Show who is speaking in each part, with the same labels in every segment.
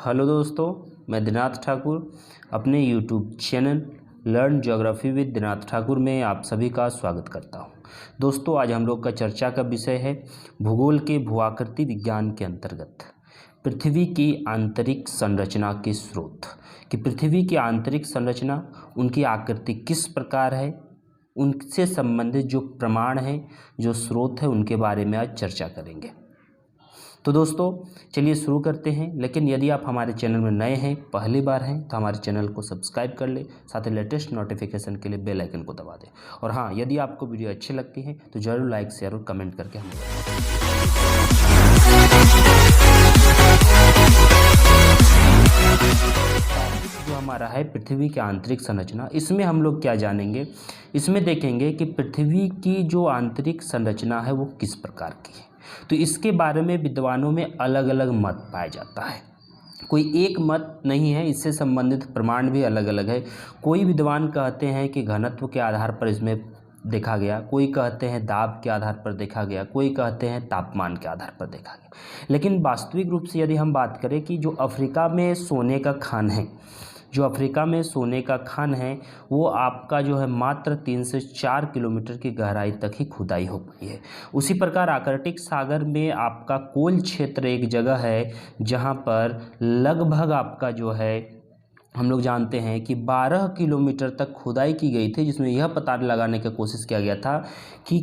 Speaker 1: Hello दोस्तों, मैं दिनाथ ठाकुर अपने YouTube channel learn geography with Dinath Thakur में आप सभी का स्वागत करता हूं। दोस्तों, आज हम लोग का चर्चा का विषय है भूगोल के भूआकृति विज्ञान के अंतर्गत पृथ्वी की आंतरिक संरचना के स्रोत। कि पृथ्वी की आंतरिक संरचना, उनकी आकृति किस प्रकार है, उनसे संबंधित जो प्रमाण हैं, जो स्रोत है, उनके बारे में आज चर्चा करेंगे। तो दोस्तों चलिए शुरू करते हैं। लेकिन यदि आप हमारे चैनल में नए हैं, पहली बार हैं, तो हमारे चैनल को सब्सक्राइब कर ले, साथ ही लेटेस्ट नोटिफिकेशन के लिए बेल आइकन को दबा दें। और हाँ, यदि आपको वीडियो अच्छी लगती है तो ज़रूर लाइक, शेयर और कमेंट करके हमें जो हमारा है पृथ्वी की आंतरिक संरचना, इसमें हम लोग क्या जानेंगे। इसमें देखेंगे कि पृथ्वी की जो आंतरिक संरचना है वो किस प्रकार की है। तो इसके बारे में विद्वानों में अलग अलग मत पाया जाता है, कोई एक मत नहीं है, इससे संबंधित प्रमाण भी अलग अलग है। कोई विद्वान कहते हैं कि घनत्व के आधार पर इसमें देखा गया, कोई कहते हैं दाब के आधार पर देखा गया, कोई कहते हैं तापमान के आधार पर देखा गया। लेकिन वास्तविक रूप से यदि हम बात करें कि जो अफ्रीका में सोने का खान है, जो अफ्रीका में सोने का खान है, वो आपका जो है मात्र 3 से 4 किलोमीटर की गहराई तक ही खुदाई हो पाई है। उसी प्रकार आर्कटिक सागर में आपका कोल क्षेत्र एक जगह है जहाँ पर लगभग आपका जो है हम लोग जानते हैं कि 12 किलोमीटर तक खुदाई की गई थी, जिसमें यह पता लगाने की कोशिश किया गया था कि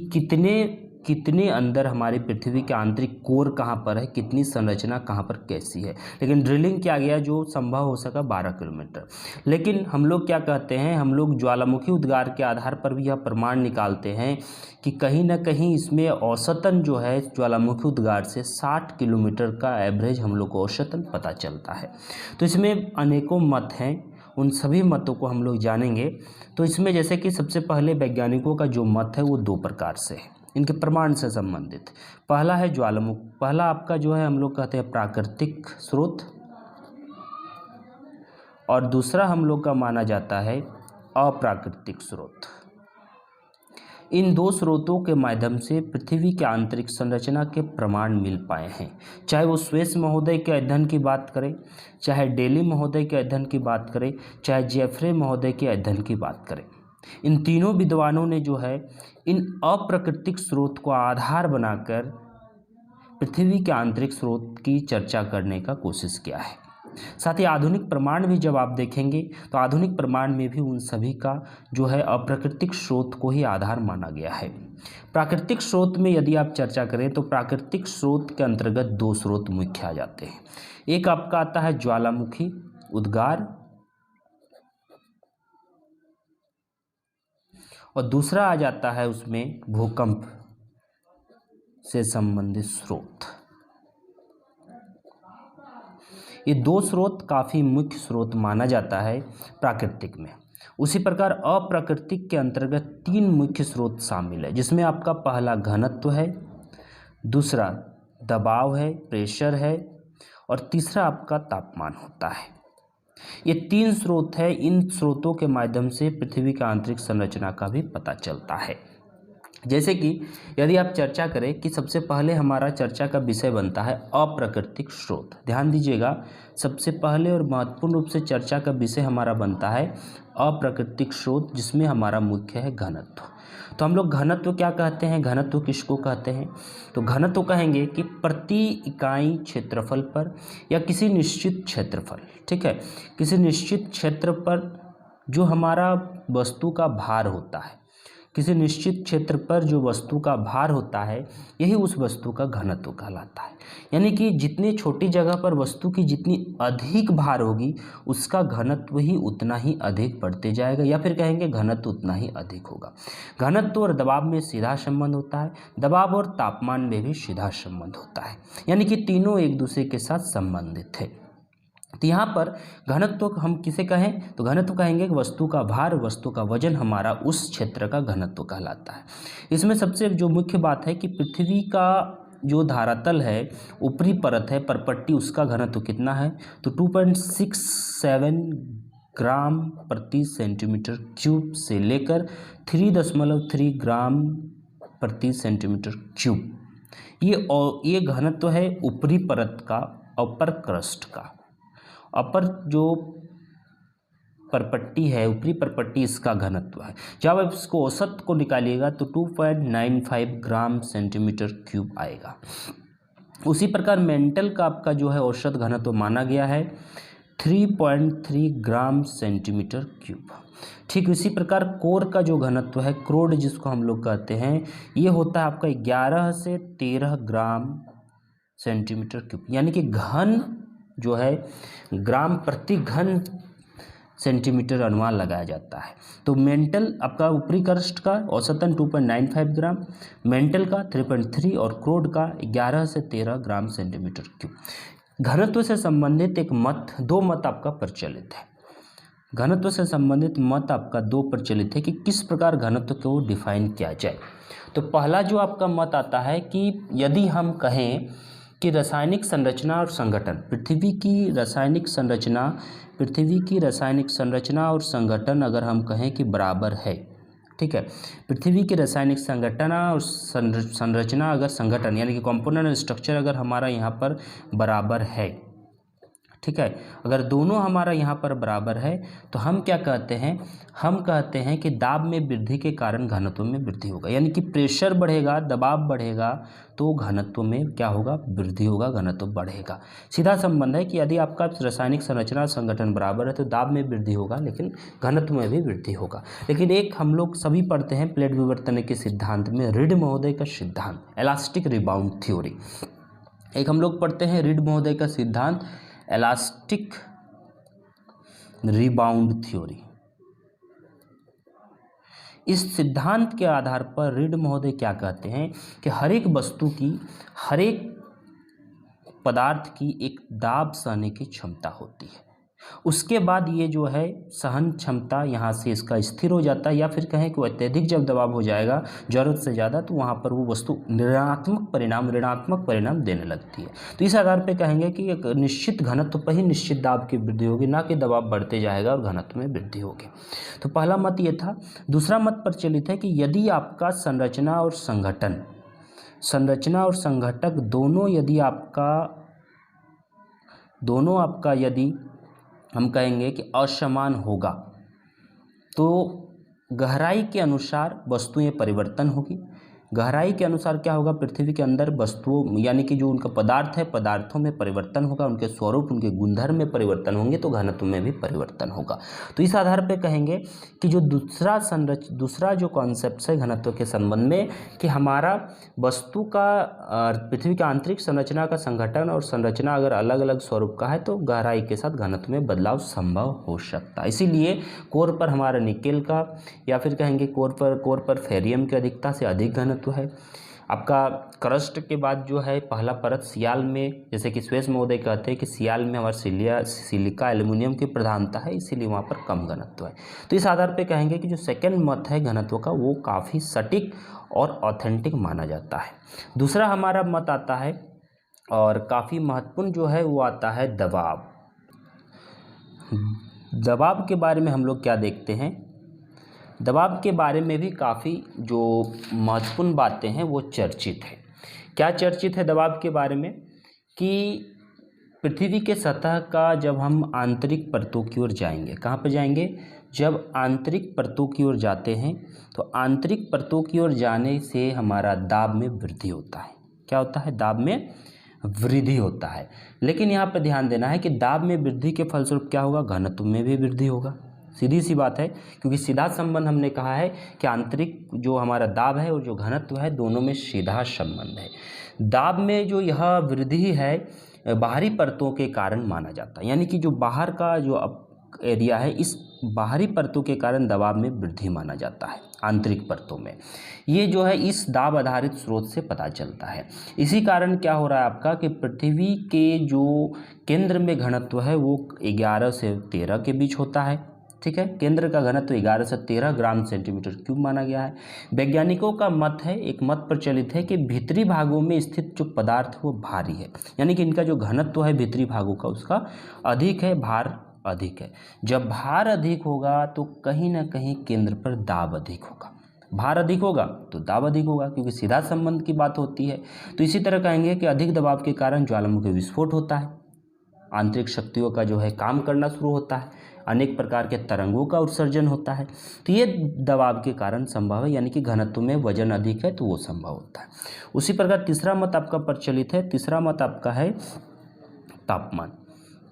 Speaker 1: कितने अंदर हमारी पृथ्वी के आंतरिक कोर कहाँ पर है, कितनी संरचना कहाँ पर कैसी है। लेकिन ड्रिलिंग किया गया जो संभव हो सका 12 किलोमीटर। लेकिन हम लोग क्या कहते हैं, हम लोग ज्वालामुखी उद्गार के आधार पर भी यह प्रमाण निकालते हैं कि कहीं ना कहीं इसमें औसतन जो है ज्वालामुखी उद्गार से 60 किलोमीटर का एवरेज हम लोग को औसतन पता चलता है। तो इसमें अनेकों मत हैं, उन सभी मतों को हम लोग जानेंगे। तो इसमें जैसे कि सबसे पहले वैज्ञानिकों का जो मत है वो 2 प्रकार से है, इनके प्रमाण से संबंधित। पहला है ज्वालामुख, पहला आपका जो है हम लोग कहते हैं प्राकृतिक स्रोत, और दूसरा हम लोग का माना जाता है अप्राकृतिक स्रोत। इन 2 स्रोतों के माध्यम से पृथ्वी के आंतरिक संरचना के प्रमाण मिल पाए हैं। चाहे वो स्वेस महोदय के अध्ययन की बात करें, चाहे डेली महोदय के अध्ययन की बात करें, चाहे जेफरे महोदय के अध्ययन की बात करें, इन तीनों विद्वानों ने जो है इन अप्राकृतिक स्रोत को आधार बनाकर पृथ्वी के आंतरिक स्रोत की चर्चा करने का कोशिश किया है। साथ ही आधुनिक प्रमाण भी जब आप देखेंगे तो आधुनिक प्रमाण में भी उन सभी का जो है अप्राकृतिक स्रोत को ही आधार माना गया है। प्राकृतिक स्रोत में यदि आप चर्चा करें तो प्राकृतिक स्रोत के अंतर्गत 2 स्रोत मुख्य आ जाते हैं। एक आपका आता है ज्वालामुखी उद्गार, और दूसरा आ जाता है उसमें भूकंप से संबंधित स्रोत। ये 2 स्रोत काफ़ी मुख्य स्रोत माना जाता है प्राकृतिक में। उसी प्रकार अप्राकृतिक के अंतर्गत 3 मुख्य स्रोत शामिल है, जिसमें आपका पहला घनत्व है, दूसरा दबाव है, प्रेशर है, और तीसरा आपका तापमान होता है। ये 3 स्रोत है, इन स्रोतों के माध्यम से पृथ्वी का आंतरिक संरचना का भी पता चलता है। जैसे कि यदि आप चर्चा करें कि सबसे पहले हमारा चर्चा का विषय बनता है अप्राकृतिक स्रोत। ध्यान दीजिएगा, सबसे पहले और महत्वपूर्ण रूप से चर्चा का विषय हमारा बनता है अप्राकृतिक स्रोत, जिसमें हमारा मुख्य है घनत्व। तो हम लोग घनत्व क्या कहते हैं, घनत्व किसको कहते हैं, तो घनत्व कहेंगे कि प्रति इकाई क्षेत्रफल पर या किसी निश्चित क्षेत्रफल, ठीक है, किसी निश्चित क्षेत्र पर जो हमारा वस्तु का भार होता है, किसी निश्चित क्षेत्र पर जो वस्तु का भार होता है, यही उस वस्तु का घनत्व कहलाता है। यानी कि जितनी छोटी जगह पर वस्तु की जितनी अधिक भार होगी, उसका घनत्व ही उतना ही अधिक बढ़ते जाएगा, या फिर कहेंगे घनत्व उतना ही अधिक होगा। घनत्व और दबाव में सीधा संबंध होता है, दबाव और तापमान में भी सीधा संबंध होता है, यानी कि तीनों एक दूसरे के साथ संबंधित है। तो यहाँ पर घनत्व हम किसे कहें, तो घनत्व कहेंगे कि वस्तु का भार, वस्तु का वजन हमारा उस क्षेत्र का घनत्व कहलाता है। इसमें सबसे जो मुख्य बात है कि पृथ्वी का जो धरातल है, ऊपरी परत है, परपट्टी, उसका घनत्व कितना है, तो 2.67 ग्राम प्रति सेंटीमीटर क्यूब से लेकर 3.3 ग्राम प्रति सेंटीमीटर क्यूब। ये घनत्व है ऊपरी परत का, अपर क्रस्ट का। अपर जो परपट्टी है, ऊपरी परपट्टी, इसका घनत्व है। जब आप इसको औसत को निकालिएगा तो 2.95 ग्राम सेंटीमीटर क्यूब आएगा। उसी प्रकार मेंटल का आपका जो है औसत घनत्व माना गया है 3.3 ग्राम सेंटीमीटर क्यूब। ठीक इसी प्रकार कोर का जो घनत्व है, क्रोड जिसको हम लोग कहते हैं, ये होता है आपका 11 से 13 ग्राम सेंटीमीटर क्यूब, यानी कि घन जो है ग्राम प्रति घन सेंटीमीटर अनुमान लगाया जाता है। तो मेंटल आपका ऊपरी क्रस्ट का औसतन 2.95 ग्राम, मेंटल का 3.3 और क्रोड का 11 से 13 ग्राम सेंटीमीटर क्यूब। घनत्व से संबंधित दो मत आपका प्रचलित है। घनत्व से संबंधित मत आपका दो प्रचलित है कि किस प्रकार घनत्व को डिफाइन किया जाए। तो पहला जो आपका मत आता है कि यदि हम कहें कि रासायनिक संरचना और संगठन, पृथ्वी की रासायनिक संरचना और संगठन अगर हम कहें कि बराबर है, ठीक है, पृथ्वी की रासायनिक संगठन और संरचना अगर संगठन यानी कि कंपोनेंट स्ट्रक्चर अगर हमारा यहाँ पर बराबर है, ठीक है, अगर दोनों हमारा यहाँ पर बराबर है तो हम क्या कहते हैं, हम कहते हैं कि दाब में वृद्धि के कारण घनत्व में वृद्धि होगा। यानी कि प्रेशर बढ़ेगा, दबाव बढ़ेगा तो घनत्व में क्या होगा, वृद्धि होगा, घनत्व बढ़ेगा। सीधा संबंध है कि यदि आपका रासायनिक संरचना संगठन बराबर है तो दाब में वृद्धि होगा लेकिन घनत्व में भी वृद्धि होगा। लेकिन एक हम लोग सभी पढ़ते हैं प्लेट विवर्तन के सिद्धांत में रीड महोदय का सिद्धांत, इलास्टिक रिबाउंड थ्योरी। एक हम लोग पढ़ते हैं रीड महोदय का सिद्धांत, इलास्टिक रिबाउंड थ्योरी। इस सिद्धांत के आधार पर रीड महोदय क्या कहते हैं कि हर एक वस्तु की, हर एक पदार्थ की एक दाब सहने की क्षमता होती है। उसके बाद ये जो है सहन क्षमता यहाँ से इसका स्थिर हो जाता है, या फिर कहें कि अत्यधिक जब दबाव हो जाएगा ज़रूरत से ज़्यादा तो वहाँ पर वो वस्तु ऋणात्मक परिणाम देने लगती है। तो इस आधार पे कहेंगे कि एक निश्चित घनत्व पर ही निश्चित दाब की वृद्धि होगी, ना कि दबाव बढ़ते जाएगा और घनत्व में वृद्धि होगी। तो पहला मत ये था। दूसरा मत प्रचलित है कि यदि आपका संरचना और संघटक दोनों आपका यदि हम कहेंगे कि असमान होगा तो गहराई के अनुसार वस्तुएं परिवर्तन होगी। गहराई के अनुसार क्या होगा, पृथ्वी के अंदर वस्तुओं यानी कि जो उनका पदार्थ है, पदार्थों में परिवर्तन होगा, उनके स्वरूप, उनके गुणधर्म में परिवर्तन होंगे तो घनत्व में भी परिवर्तन होगा। तो इस आधार पे कहेंगे कि जो दूसरा जो कॉन्सेप्ट है घनत्व के संबंध में कि हमारा वस्तु का पृथ्वी का आंतरिक संरचना का संगठन और संरचना अगर अलग अलग स्वरूप का है तो गहराई के साथ घनत्व में बदलाव संभव हो सकता है। इसीलिए कोर पर हमारा निकेल का या फिर कहेंगे कोर पर फेरियम की अधिकता से अधिक घनत्व है। आपका क्रस्ट के बाद जो है पहला परत सियाल में, जैसे कि स्वेस महोदय कहते हैं कि सियाल में हमारा सिलिका एल्युमिनियम की प्रधानता है, इसीलिए वहाँ पर कम घनत्व है। तो इस आधार पे कहेंगे कि जो सेकंड मत है घनत्व का वो काफ़ी सटीक और ऑथेंटिक माना जाता है। दूसरा हमारा मत आता है और काफ़ी महत्वपूर्ण जो है वो आता है दबाव। दबाव के बारे में हम लोग क्या देखते हैं, दबाव के बारे में भी काफ़ी जो महत्वपूर्ण बातें हैं वो चर्चित है। क्या चर्चित है दबाव के बारे में कि पृथ्वी के सतह का जब हम आंतरिक परतों की ओर जाएंगे, कहाँ पर जाएंगे, जब आंतरिक परतों की ओर जाते हैं तो आंतरिक परतों की ओर जाने से हमारा दाब में वृद्धि होता है। क्या होता है, दाब में वृद्धि होता है। लेकिन यहाँ पर ध्यान देना है कि दाब में वृद्धि के फलस्वरूप क्या होगा, घनत्व में भी वृद्धि होगा। सीधी सी बात है, क्योंकि सीधा संबंध हमने कहा है कि आंतरिक जो हमारा दाब है और जो घनत्व है दोनों में सीधा संबंध है। दाब में जो यह वृद्धि है बाहरी परतों के कारण माना जाता है, यानी कि जो बाहर का जो एरिया है इस बाहरी परतों के कारण दबाव में वृद्धि माना जाता है आंतरिक परतों में। ये जो है इस दाब आधारित स्रोत से पता चलता है। इसी कारण क्या हो रहा है आपका कि पृथ्वी के जो केंद्र में घनत्व है वो 11 से 13 के बीच होता है। ठीक है, केंद्र का घनत्व 11 से 13 ग्राम सेंटीमीटर क्यूब माना गया है। वैज्ञानिकों का मत है, एक मत प्रचलित है कि भीतरी भागों में स्थित जो पदार्थ वो भारी है, यानी कि इनका जो घनत्व है भीतरी भागों का उसका अधिक है, भार अधिक है। जब भार अधिक होगा तो कहीं ना कहीं केंद्र पर दाब अधिक होगा। भार अधिक होगा तो दाब अधिक होगा, क्योंकि सीधा संबंध की बात होती है। तो इसी तरह कहेंगे कि अधिक दबाव के कारण ज्वालामुखी विस्फोट होता है। आंतरिक शक्तियों का जो है काम करना शुरू होता है, अनेक प्रकार के तरंगों का उत्सर्जन होता है। तो ये दबाव के कारण संभव है, यानी कि घनत्व में वजन अधिक है तो वो संभव होता है। उसी प्रकार तीसरा मत आपका प्रचलित है, तीसरा मत आपका है तापमान।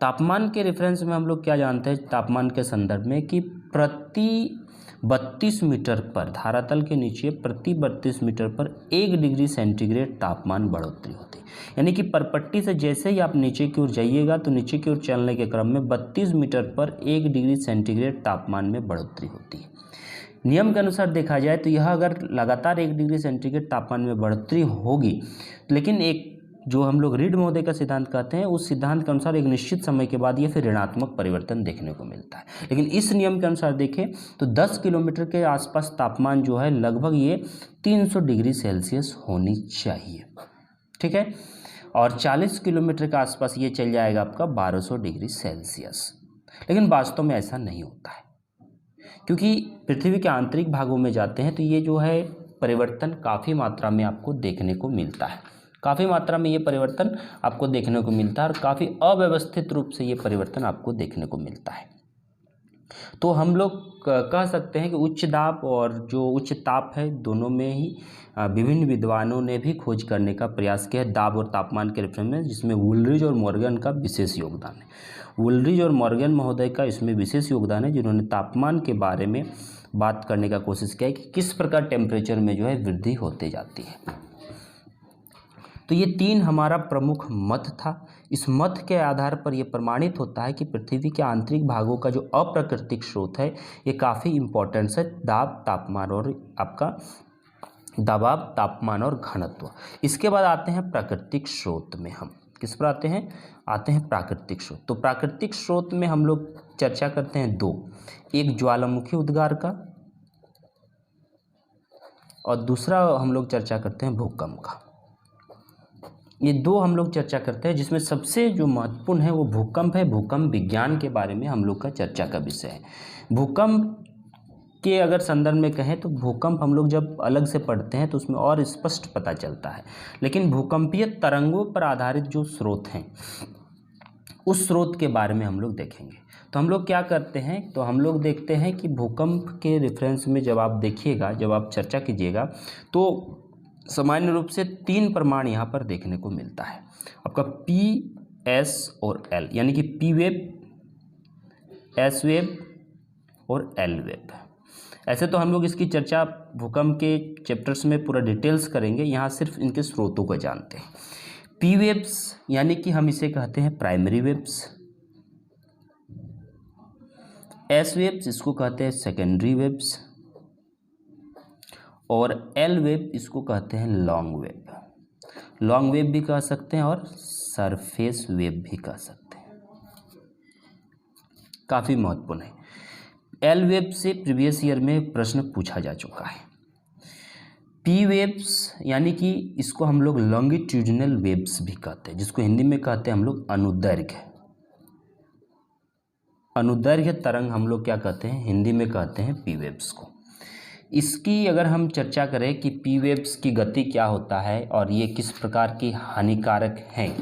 Speaker 1: तापमान के रेफरेंस में हम लोग क्या जानते हैं तापमान के संदर्भ में कि प्रति 32 मीटर पर, धरातल के नीचे प्रति 32 मीटर पर 1 डिग्री सेंटीग्रेड तापमान बढ़ोतरी होती है। यानी कि परपट्टी से जैसे ही आप नीचे की ओर जाइएगा तो नीचे की ओर चलने के क्रम में 32 मीटर पर 1 डिग्री सेंटीग्रेड तापमान में बढ़ोतरी होती है। नियम के अनुसार देखा जाए तो यह अगर लगातार 1 डिग्री सेंटीग्रेड तापमान में बढ़ोतरी होगी, लेकिन एक जो हम लोग रीड महोदय का सिद्धांत कहते हैं, उस सिद्धांत के अनुसार एक निश्चित समय के बाद ये फिर ऋणात्मक परिवर्तन देखने को मिलता है। लेकिन इस नियम के अनुसार देखें तो 10 किलोमीटर के आसपास तापमान जो है लगभग ये 300 डिग्री सेल्सियस होनी चाहिए, ठीक है। और 40 किलोमीटर के आसपास ये चल जाएगा आपका 1200 डिग्री सेल्सियस। लेकिन वास्तव में ऐसा नहीं होता है, क्योंकि पृथ्वी के आंतरिक भागों में जाते हैं तो ये जो है परिवर्तन काफ़ी मात्रा में आपको देखने को मिलता है, काफ़ी मात्रा में ये परिवर्तन आपको देखने को मिलता है और काफ़ी अव्यवस्थित रूप से ये परिवर्तन आपको देखने को मिलता है। तो हम लोग कह सकते हैं कि उच्च दाब और जो उच्च ताप है दोनों में ही विभिन्न विद्वानों ने भी खोज करने का प्रयास किया है दाब और तापमान के रेफरेंस में, जिसमें वुलरिज और मॉर्गन का विशेष योगदान है। वुलरिज और मॉर्गन महोदय का इसमें विशेष योगदान है, जिन्होंने तापमान के बारे में बात करने का कोशिश किया है कि किस प्रकार टेम्परेचर में जो है वृद्धि होती जाती है। तो ये 3 हमारा प्रमुख मत था। इस मत के आधार पर यह प्रमाणित होता है कि पृथ्वी के आंतरिक भागों का जो अप्राकृतिक स्रोत है ये काफ़ी इम्पोर्टेंस है, दाब, तापमान और आपका दबाव, तापमान और घनत्व। इसके बाद आते हैं प्राकृतिक स्रोत में, हम किस पर आते हैं प्राकृतिक स्रोत। तो प्राकृतिक स्रोत में हम लोग चर्चा करते हैं 2, एक ज्वालामुखी उद्गार का और दूसरा हम लोग चर्चा करते हैं भूकंप का। ये 2 हम लोग चर्चा करते हैं, जिसमें सबसे जो महत्वपूर्ण है वो भूकंप है। भूकंप विज्ञान के बारे में हम लोग का चर्चा का विषय है। भूकंप के अगर संदर्भ में कहें तो भूकंप हम लोग जब अलग से पढ़ते हैं तो उसमें और स्पष्ट पता चलता है, लेकिन भूकंपीय तरंगों पर आधारित जो स्रोत हैं उस स्रोत के बारे में हम लोग देखेंगे। तो हम लोग क्या करते हैं, तो हम लोग देखते हैं कि भूकंप के रेफरेंस में जब आप देखिएगा, जब आप चर्चा कीजिएगा तो सामान्य रूप से 3 प्रमाण यहाँ पर देखने को मिलता है आपका P, S और L, यानी कि P वेव, S वेव और L वेव। ऐसे तो हम लोग इसकी चर्चा भूकंप के चैप्टर्स में पूरा डिटेल्स करेंगे, यहाँ सिर्फ इनके स्रोतों को जानते हैं। P वेव्स यानी कि हम इसे कहते हैं प्राइमरी वेव्स, S वेव्स इसको कहते हैं सेकेंडरी वेव्स और L वेव इसको कहते हैं लॉन्ग वेव। लॉन्ग वेव भी कह सकते हैं और सरफेस वेव भी कह सकते हैं, काफ़ी महत्वपूर्ण है। L वेव से प्रीवियस ईयर में प्रश्न पूछा जा चुका है। P वेव्स यानी कि इसको हम लोग लॉन्गिट्यूडिनल वेव्स भी कहते हैं, जिसको हिंदी में कहते हैं हम लोग अनुदैर्घ्य। अनुदैर्घ्य तरंग हम लोग क्या कहते हैं, हिंदी में कहते हैं P वेव्स को। इसकी अगर हम चर्चा करें कि P वेव्स की गति क्या होता है और ये किस प्रकार की हानिकारक हैं,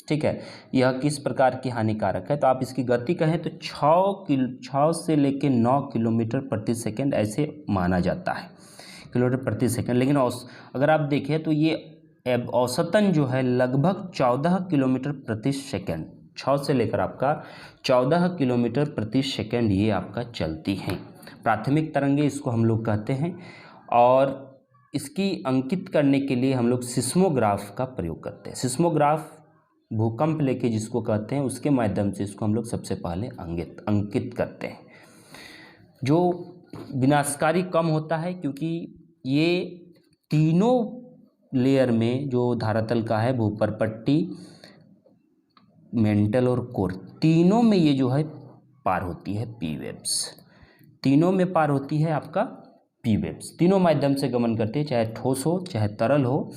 Speaker 1: ठीक है, यह किस प्रकार की हानिकारक है, तो आप इसकी गति कहें तो 6 से लेकर 9 किलोमीटर प्रति सेकंड ऐसे माना जाता है, किलोमीटर प्रति सेकंड। लेकिन अगर आप देखें तो ये औसतन जो है लगभग 14 किलोमीटर प्रति सेकंड, 6 से लेकर आपका 14 किलोमीटर प्रति सेकंड ये आपका चलती हैं। प्राथमिक तरंगे इसको हम लोग कहते हैं और इसकी अंकित करने के लिए हम लोग सिस्मोग्राफ का प्रयोग करते हैं। सिस्मोग्राफ भूकंप लेके जिसको कहते हैं उसके माध्यम से इसको हम लोग सबसे पहले अंकित करते हैं, जो विनाशकारी कम होता है, क्योंकि ये तीनों लेयर में जो धरातल का है, भूपरपट्टी, मेंटल और कोर, तीनों में ये जो है पार होती है P वेव्स, तीनों में पार होती है आपका P वेव्स। तीनों माध्यम से गमन करती है, चाहे ठोस हो, चाहे तरल हो,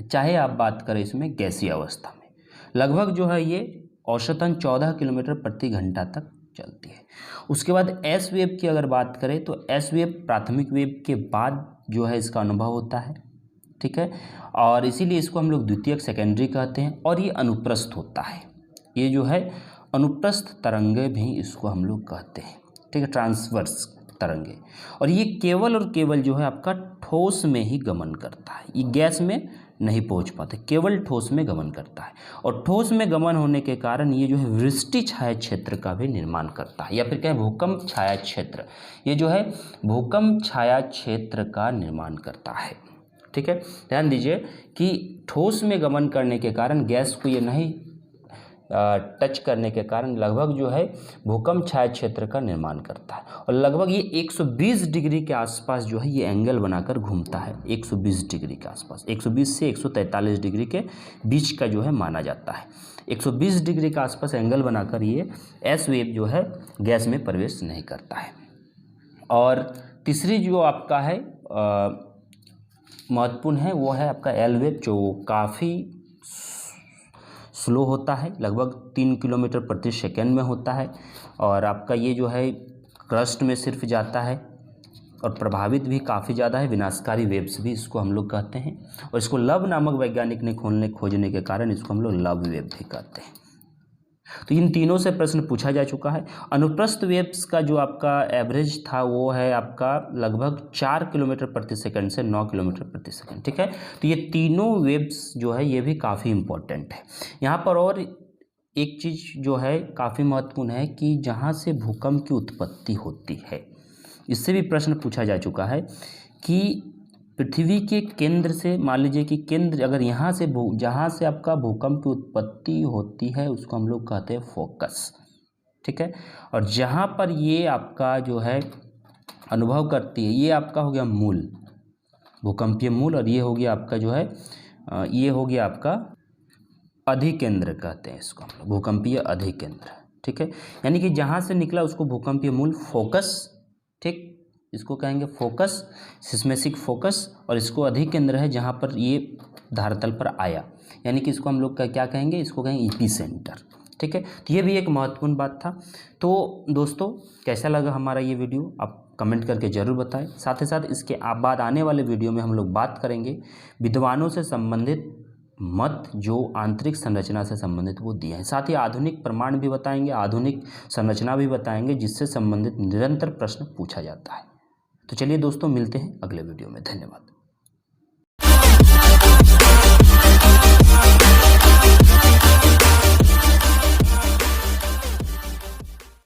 Speaker 1: चाहे आप बात करें इसमें गैसीय अवस्था में। लगभग जो है ये औसतन 14 किलोमीटर प्रति घंटा तक चलती है। उसके बाद S वेव की अगर बात करें तो S वेव प्राथमिक वेव के बाद जो है इसका अनुभव होता है, ठीक है, और इसीलिए इसको हम लोग द्वितीयक सेकेंडरी कहते हैं और ये अनुप्रस्थ होता है, ये जो है अनुप्रस्थ तरंगे भी इसको हम लोग कहते हैं, ठीक है, ट्रांसवर्स तरंगे। और ये केवल और केवल जो है आपका ठोस में ही गमन करता है, ये गैस में नहीं पहुंच पाते, केवल ठोस में गमन करता है। और ठोस में गमन होने के कारण ये जो है वृष्टि छाया क्षेत्र का भी निर्माण करता है, या फिर कहें भूकंप छाया क्षेत्र, ये जो है भूकंप छाया क्षेत्र का निर्माण करता है, ठीक है। ध्यान दीजिए कि ठोस में गमन करने के कारण, गैस को ये नहीं टच करने के कारण लगभग जो है भूकंप छाया क्षेत्र का निर्माण करता है। और लगभग ये 120 डिग्री के आसपास जो है ये एंगल बनाकर घूमता है, 120 डिग्री के आसपास, 120 से 143 डिग्री के बीच का जो है माना जाता है। 120 डिग्री के आसपास एंगल बनाकर ये एस वेव जो है गैस में प्रवेश नहीं करता है। और तीसरी जो आपका है महत्वपूर्ण है वो है आपका एल वेव, जो काफ़ी स्लो होता है, लगभग 3 किलोमीटर प्रति सेकंड में होता है। और आपका ये जो है क्रस्ट में सिर्फ जाता है और प्रभावित भी काफ़ी ज़्यादा है, विनाशकारी वेव्स भी इसको हम लोग कहते हैं। और इसको लव नामक वैज्ञानिक ने खोजने के कारण इसको हम लोग लव वेव भी कहते हैं। तो इन तीनों से प्रश्न पूछा जा चुका है। अनुप्रस्थ वेव्स का जो आपका एवरेज था वो है आपका लगभग 4 किलोमीटर प्रति सेकंड से 9 किलोमीटर प्रति सेकंड, ठीक है। तो ये तीनों वेव्स जो है ये भी काफ़ी इम्पोर्टेंट है। यहाँ पर और एक चीज़ जो है काफ़ी महत्वपूर्ण है कि जहाँ से भूकंप की उत्पत्ति होती है, इससे भी प्रश्न पूछा जा चुका है कि पृथ्वी के केंद्र से, मान लीजिए कि केंद्र अगर यहाँ से जहाँ से आपका भूकंप की उत्पत्ति होती है उसको हम लोग कहते हैं फोकस, ठीक है। और जहाँ पर ये आपका जो है अनुभव करती है, ये आपका हो गया मूल, भूकंपीय मूल। और ये हो गया आपका जो है ये हो गया आपका अधिकेंद्र कहते हैं इसको हम लोग, भूकंपीय अधिकेंद्र, ठीक है। यानी कि जहाँ से निकला उसको भूकंपीय मूल, फोकस, ठीक, इसको कहेंगे फोकस, सिस्मेसिक फोकस। और इसको अधिकेंद्र है जहाँ पर ये धरातल पर आया, यानी कि इसको हम लोग क्या कहेंगे, इसको कहेंगे एपिसेंटर, ठीक है। तो ये भी एक महत्वपूर्ण बात था। तो दोस्तों कैसा लगा हमारा ये वीडियो आप कमेंट करके ज़रूर बताएं। साथ ही साथ इसके बाद आने वाले वीडियो में हम लोग बात करेंगे विद्वानों से संबंधित मत जो आंतरिक संरचना से संबंधित वो दिए हैं। साथ ही आधुनिक प्रमाण भी बताएंगे, आधुनिक संरचना भी बताएंगे जिससे संबंधित निरंतर प्रश्न पूछा जाता है। तो चलिए दोस्तों मिलते हैं अगले वीडियो में। धन्यवाद।